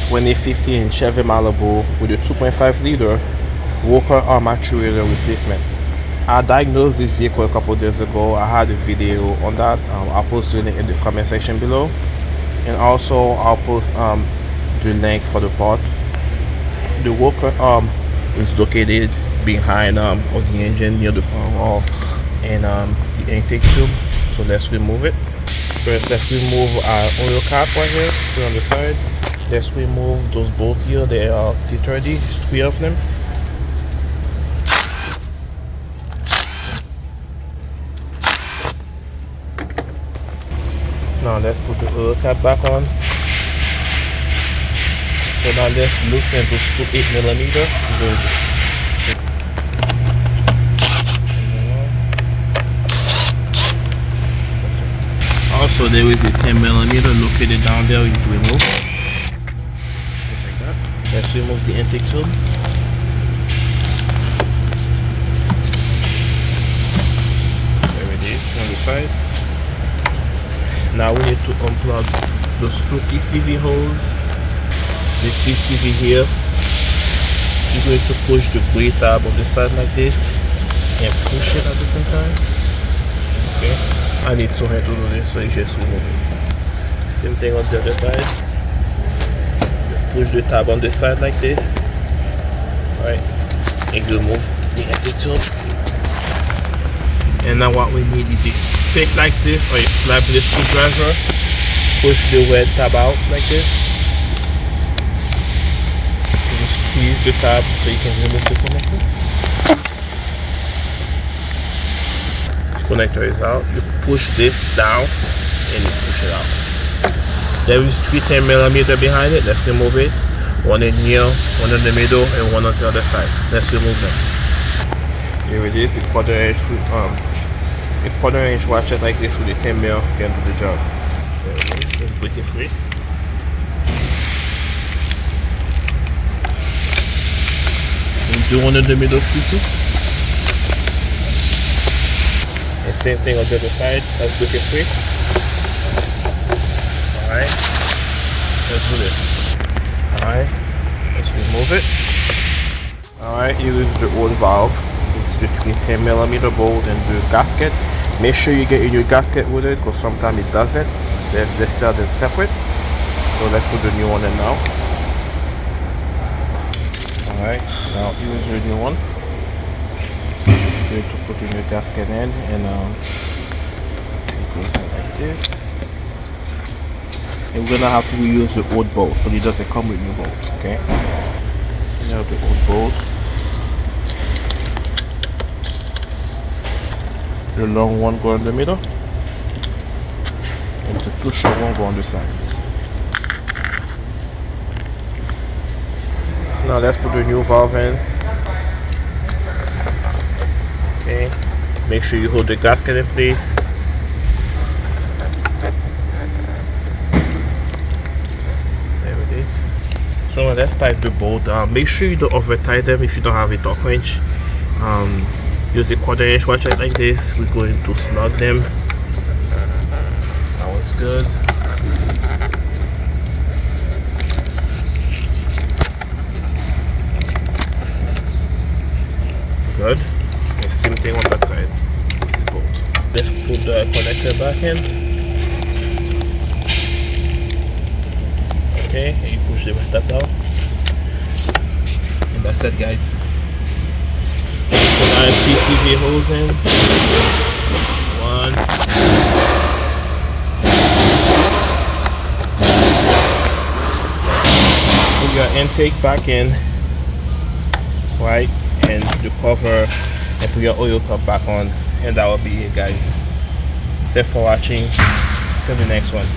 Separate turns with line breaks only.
2015 Chevy Malibu with a 2.5 liter Walker arm actuator replacement. I diagnosed this vehicle a couple days ago. I had a video on that. I'll post the link in the comment section below, and also I'll post the link for the part. The Walker arm is located behind of the engine near the front wall and the intake tube. So let's remove it. First, let's remove our oil cap right here, put on the side. Let's remove those bolts here. They are T30, there's 3 of them. Now let's put the oil cap back on. So now let's loosen those 8mm. Also, there is a 10mm located down there you can remove. Just like that. Let's remove the intake tube. There it is on the side. Now we need to unplug those 2 PCV holes. This PCV here, you're going to push the gray tab on the side like this and push it at the same time. Okay, I need to handle this, so you just remove it. Same thing on the other side. Just push the tab on the side like this. Alright, and remove the intake tube. And now what we need is a pick like this or a flapless screwdriver. Push the red tab out like this. Squeeze the tab so you can remove the connector. The connector is out. You push this down and you push it out. There is 3 10mm behind it. Let's remove it. One in here, one in the middle, and one on the other side. Let's remove them. Here it is. A quarter-inch ratchet like this with a 10mm can do the job. There it is. Let's break it free. Do one in the middle too. And same thing on the other side. Let's break it free. Alright. Let's do this. Alright. Let's remove it. Alright, here is the old valve. It's the 10mm bolt and the gasket. Make sure you get a new gasket with it because sometimes it doesn't. They sell them separate. So let's put the new one in now. Alright, now here's your new one. You're going to put your new gasket in, and it goes in like this. And we're gonna have to reuse the old bolt, but it doesn't come with new bolt, okay? Now the old bolt. The long one go in the middle, and the 2 short one go on the sides. Now let's put the new valve in. Okay, make sure you hold the gasket in place. There it is. So let's tighten the bolt. Make sure you don't over tighten them if you don't have a torque wrench. Use a quarter-inch ratchet like this. We're going to snug them. That was good. Good. And same thing on that side. Let's put the connector back in. Okay, and you push the red tab down. And that's it, guys. Put our PCV holes in. 1. Put your intake back in. Right? And the cover, and put your oil cup back on, and that will be it, guys. Thanks for watching. See you in the next one.